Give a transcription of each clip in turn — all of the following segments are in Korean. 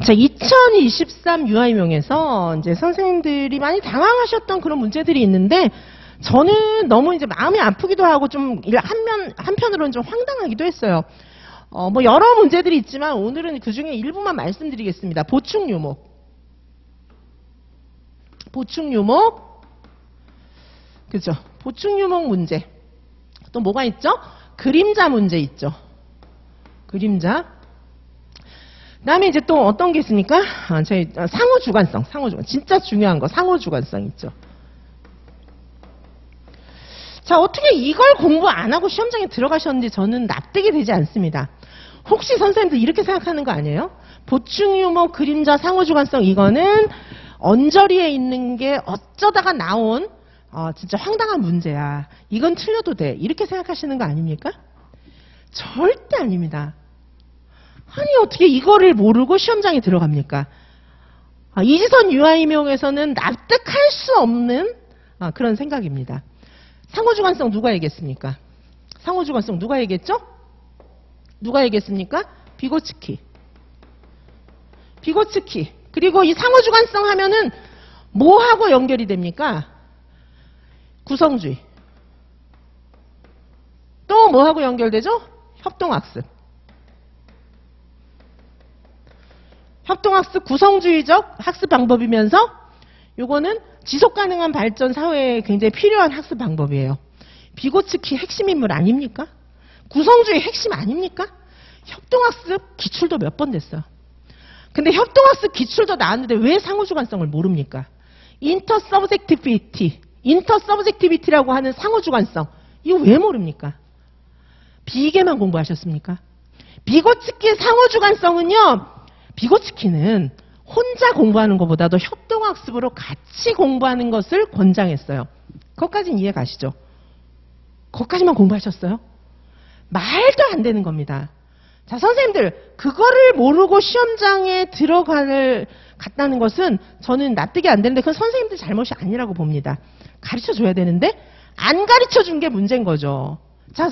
자, 2023 유아임용에서 이제 선생님들이 많이 당황하셨던 그런 문제들이 있는데, 저는 너무 이제 마음이 아프기도 하고 좀 한편으로는 좀 황당하기도 했어요. 뭐 여러 문제들이 있지만 오늘은 그 중에 일부만 말씀드리겠습니다. 보충유목. 그죠? 보충유목 문제. 또 뭐가 있죠? 그림자 문제 있죠. 그림자. 그다음에 이제 또 어떤 게 있습니까? 저희 상호주관성. 진짜 중요한 거 상호주관성 있죠. 자, 어떻게 이걸 공부 안 하고 시험장에 들어가셨는지 저는 납득이 되지 않습니다. 혹시 선생님들 이렇게 생각하는 거 아니에요? 보충유목, 그림자, 상호주관성 이거는 언저리에 있는 게 어쩌다가 나온 진짜 황당한 문제야. 이건 틀려도 돼. 이렇게 생각하시는 거 아닙니까? 절대 아닙니다. 아니 어떻게 이거를 모르고 시험장에 들어갑니까? 이지선 유아임용에서는 납득할 수 없는 그런 생각입니다. 상호주관성 누가 얘기했습니까? 상호주관성 누가 얘기했죠? 누가 얘기했습니까? 비고츠키. 그리고 이 상호주관성 하면은 뭐하고 연결이 됩니까? 구성주의. 또 뭐하고 연결되죠? 협동학습. 구성주의적 학습 방법이면서 요거는 지속가능한 발전 사회에 굉장히 필요한 학습 방법이에요. 비고츠키 핵심 인물 아닙니까? 구성주의 핵심 아닙니까? 협동학습 기출도 몇 번 됐어요. 근데 협동학습 기출도 나왔는데 왜 상호주관성을 모릅니까? 인터서브젝티비티라고 하는 상호주관성 이거 왜 모릅니까? 비계만 공부하셨습니까? 비고츠키의 상호주관성은요. 비고츠키는 혼자 공부하는 것보다도 협동학습으로 같이 공부하는 것을 권장했어요. 그것까지는 이해 가시죠? 그것까지만 공부하셨어요? 말도 안 되는 겁니다. 자, 선생님들 그거를 모르고 시험장에 갔다는 것은 저는 납득이 안 되는데 그건 선생님들 잘못이 아니라고 봅니다. 가르쳐줘야 되는데 안 가르쳐준 게 문제인 거죠. 자,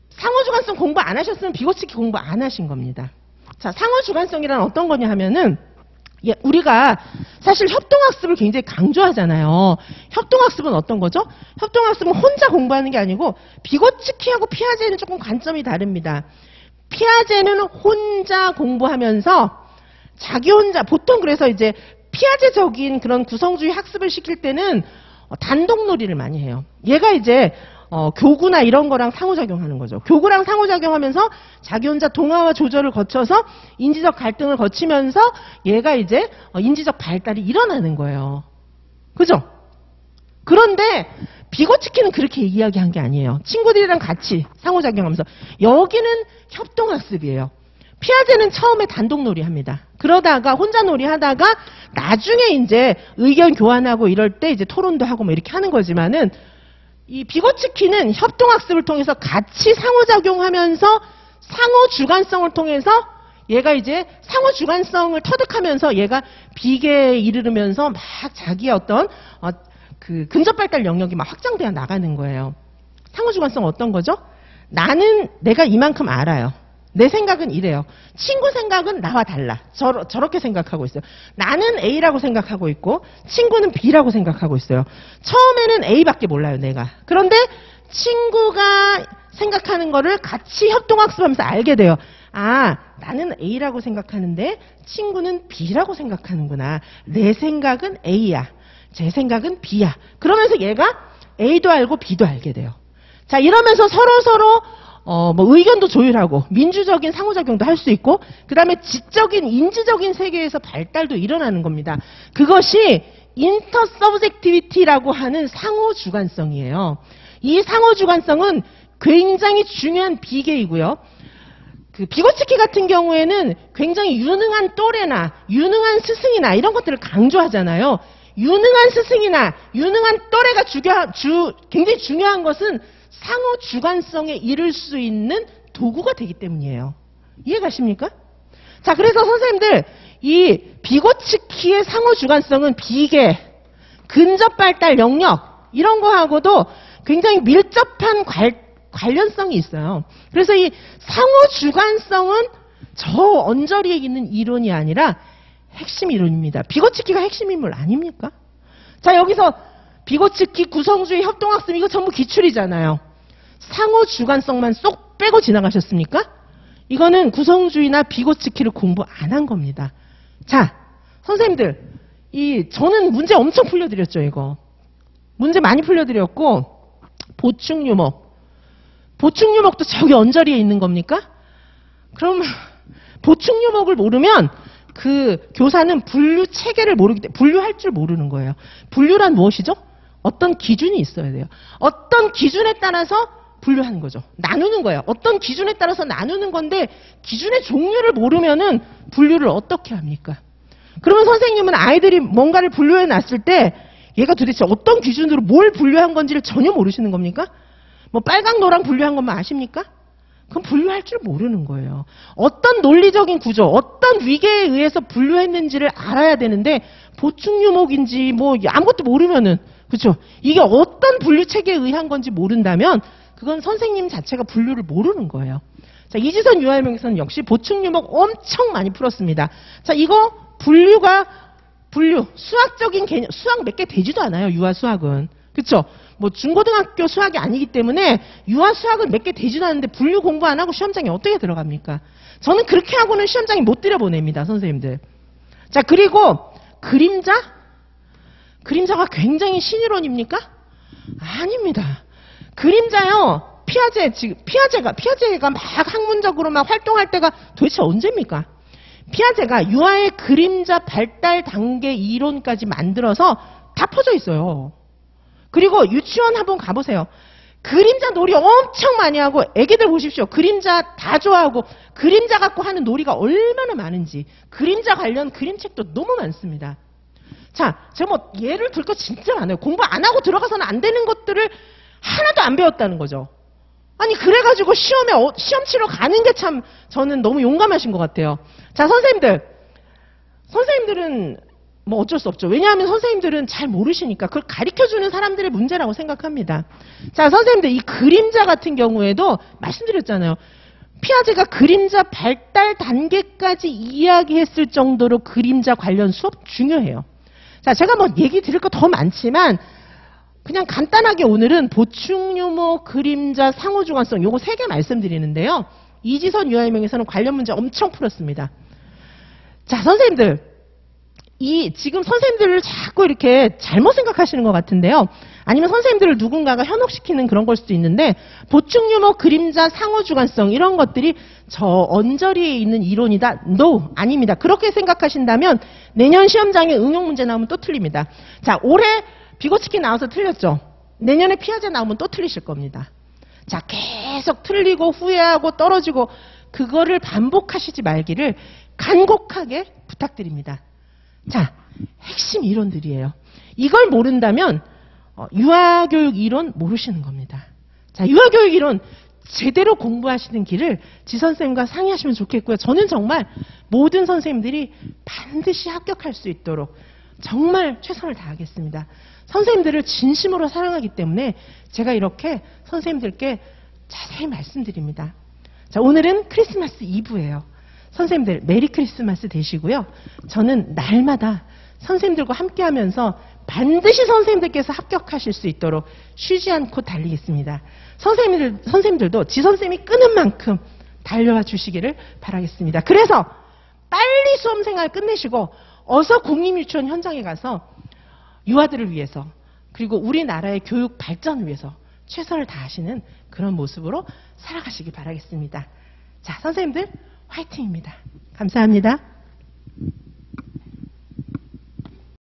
상호주관성 공부 안 하셨으면 비고츠키 공부 안 하신 겁니다. 자, 상호주관성이란 어떤 거냐 하면은 우리가 사실 협동학습을 굉장히 강조하잖아요. 협동학습은 어떤 거죠? 협동학습은 혼자 공부하는 게 아니고 비고츠키하고 피아제는 조금 관점이 다릅니다. 피아제는 혼자 공부하면서 자기 혼자 보통 그래서 이제 피아제적인 그런 구성주의 학습을 시킬 때는 단독놀이를 많이 해요. 얘가 이제 교구나 이런 거랑 상호작용하는 거죠. 교구랑 상호작용하면서 자기 혼자 동화와 조절을 거쳐서 인지적 갈등을 거치면서 얘가 이제 인지적 발달이 일어나는 거예요. 그죠? 그런데 비고츠키는 그렇게 이야기한 게 아니에요. 친구들이랑 같이 상호작용하면서 여기는 협동학습이에요. 피아제는 처음에 단독놀이 합니다. 그러다가 혼자 놀이 하다가 나중에 이제 의견 교환하고 이럴 때 이제 토론도 하고 뭐 이렇게 하는 거지만은 이 비고츠키는 협동학습을 통해서 같이 상호작용하면서 상호주관성을 통해서 얘가 이제 상호주관성을 터득하면서 얘가 비계에 이르면서 막 자기의 어떤 그 근접발달 영역이 막 확장되어 나가는 거예요. 상호주관성은 어떤 거죠? 나는 내가 이만큼 알아요. 내 생각은 이래요. 친구 생각은 나와 달라. 저렇게 생각하고 있어요. 나는 A라고 생각하고 있고 친구는 B라고 생각하고 있어요. 처음에는 A밖에 몰라요, 내가. 그런데 친구가 생각하는 거를 같이 협동학습하면서 알게 돼요. 아, 나는 A라고 생각하는데 친구는 B라고 생각하는구나. 내 생각은 A야. 제 생각은 B야. 그러면서 얘가 A도 알고 B도 알게 돼요. 자, 이러면서 서로 뭐 의견도 조율하고 민주적인 상호작용도 할 수 있고 그 다음에 지적인 인지적인 세계에서 발달도 일어나는 겁니다. 그것이 인터서브젝티비티라고 하는 상호주관성이에요. 이 상호주관성은 굉장히 중요한 비계이고요. 그 비고츠키 같은 경우에는 굉장히 유능한 또래나 유능한 스승이나 이런 것들을 강조하잖아요. 유능한 스승이나 유능한 또래가 굉장히 중요한 것은 상호주관성에 이를 수 있는 도구가 되기 때문이에요. 이해 가십니까? 자, 그래서 선생님들 이 비고츠키의 상호주관성은 비계, 근접발달 영역 이런 거하고도 굉장히 밀접한 관련성이 있어요. 그래서 이 상호주관성은 저 언저리에 있는 이론이 아니라 핵심 이론입니다. 비고치키가 핵심 인물 아닙니까? 자, 여기서 비고치키, 구성주의, 협동학습 이거 전부 기출이잖아요. 상호 주관성만 쏙 빼고 지나가셨습니까? 이거는 구성주의나 비고치키를 공부 안 한 겁니다. 자, 선생님들, 저는 문제 엄청 풀려드렸죠, 이거. 문제 많이 풀려드렸고, 보충유목. 보충유목도 저기 언저리에 있는 겁니까? 그럼, 보충유목을 모르면, 그 교사는 분류 체계를 모르기 때문에, 분류할 줄 모르는 거예요. 분류란 무엇이죠? 어떤 기준이 있어야 돼요. 어떤 기준에 따라서 분류하는 거죠. 나누는 거예요. 어떤 기준에 따라서 나누는 건데 기준의 종류를 모르면은 분류를 어떻게 합니까? 그러면 선생님은 아이들이 뭔가를 분류해 놨을 때 얘가 도대체 어떤 기준으로 뭘 분류한 건지를 전혀 모르시는 겁니까? 뭐 빨강, 노랑 분류한 것만 아십니까? 그럼 분류할 줄 모르는 거예요. 어떤 논리적인 구조, 어떤 위계에 의해서 분류했는지를 알아야 되는데 보충유목인지 뭐 아무것도 모르면은 그렇죠? 이게 어떤 분류 체계에 의한 건지 모른다면 그건 선생님 자체가 분류를 모르는 거예요. 자, 이지선 유아명에서는 역시 보충유목 엄청 많이 풀었습니다. 자, 이거 분류, 수학적인 개념, 수학 몇 개 되지도 않아요, 유아 수학은. 그쵸? 뭐 중고등학교 수학이 아니기 때문에 유아 수학은 몇 개 되지도 않는데 분류 공부 안 하고 시험장에 어떻게 들어갑니까? 저는 그렇게 하고는 시험장에 못 들여보냅니다, 선생님들. 자, 그리고 그림자? 그림자가 굉장히 신이론입니까? 아닙니다. 그림자요, 피아제가 막 학문적으로 막 활동할 때가 도대체 언제입니까? 피아제가 유아의 그림자 발달 단계 이론까지 만들어서 다 퍼져 있어요. 그리고 유치원 한번 가보세요. 그림자 놀이 엄청 많이 하고 애기들 보십시오. 그림자 다 좋아하고 그림자 갖고 하는 놀이가 얼마나 많은지 그림자 관련 그림책도 너무 많습니다. 자, 제가 뭐 예를 들 거 진짜 많아요. 공부 안 하고 들어가서는 안 되는 것들을 하나도 안 배웠다는 거죠. 아니 그래가지고 시험 치러 가는 게 참 저는 너무 용감하신 것 같아요. 자, 선생님들은 뭐 어쩔 수 없죠. 왜냐하면 선생님들은 잘 모르시니까 그걸 가르쳐주는 사람들의 문제라고 생각합니다. 자, 선생님들 이 그림자 같은 경우에도 말씀드렸잖아요. 피아제가 그림자 발달 단계까지 이야기했을 정도로 그림자 관련 수업 중요해요. 자, 제가 뭐 얘기 드릴 거 더 많지만 그냥 간단하게 오늘은 보충유목, 그림자, 상호주관성 요거 3개 말씀드리는데요. 이지선 유아해명에서는 관련 문제 엄청 풀었습니다. 자, 선생님들 지금 선생님들을 자꾸 이렇게 잘못 생각하시는 것 같은데요. 아니면 선생님들을 누군가가 현혹시키는 그런 걸 수도 있는데 보충유목, 그림자, 상호주관성 이런 것들이 저 언저리에 있는 이론이다. No, 아닙니다. 그렇게 생각하신다면 내년 시험장에 응용 문제 나오면 또 틀립니다. 자, 올해 비고치키 나와서 틀렸죠. 내년에 피아제 나오면 또 틀리실 겁니다. 자, 계속 틀리고 후회하고 떨어지고 그거를 반복하시지 말기를 간곡하게 부탁드립니다. 자, 핵심 이론들이에요. 이걸 모른다면 유아교육 이론 모르시는 겁니다. 자, 유아교육 이론 제대로 공부하시는 길을 지선생님과 상의하시면 좋겠고요. 저는 정말 모든 선생님들이 반드시 합격할 수 있도록 정말 최선을 다하겠습니다. 선생님들을 진심으로 사랑하기 때문에 제가 이렇게 선생님들께 자세히 말씀드립니다. 자, 오늘은 크리스마스 이브예요. 선생님들 메리 크리스마스 되시고요. 저는 날마다 선생님들과 함께하면서 반드시 선생님들께서 합격하실 수 있도록 쉬지 않고 달리겠습니다. 선생님들도 지선생님이 끄는 만큼 달려와 주시기를 바라겠습니다. 그래서 빨리 수험생활 끝내시고 어서 국립유치원 현장에 가서 유아들을 위해서 그리고 우리나라의 교육 발전을 위해서 최선을 다하시는 그런 모습으로 살아가시기 바라겠습니다. 자, 선생님들 화이팅입니다. 감사합니다.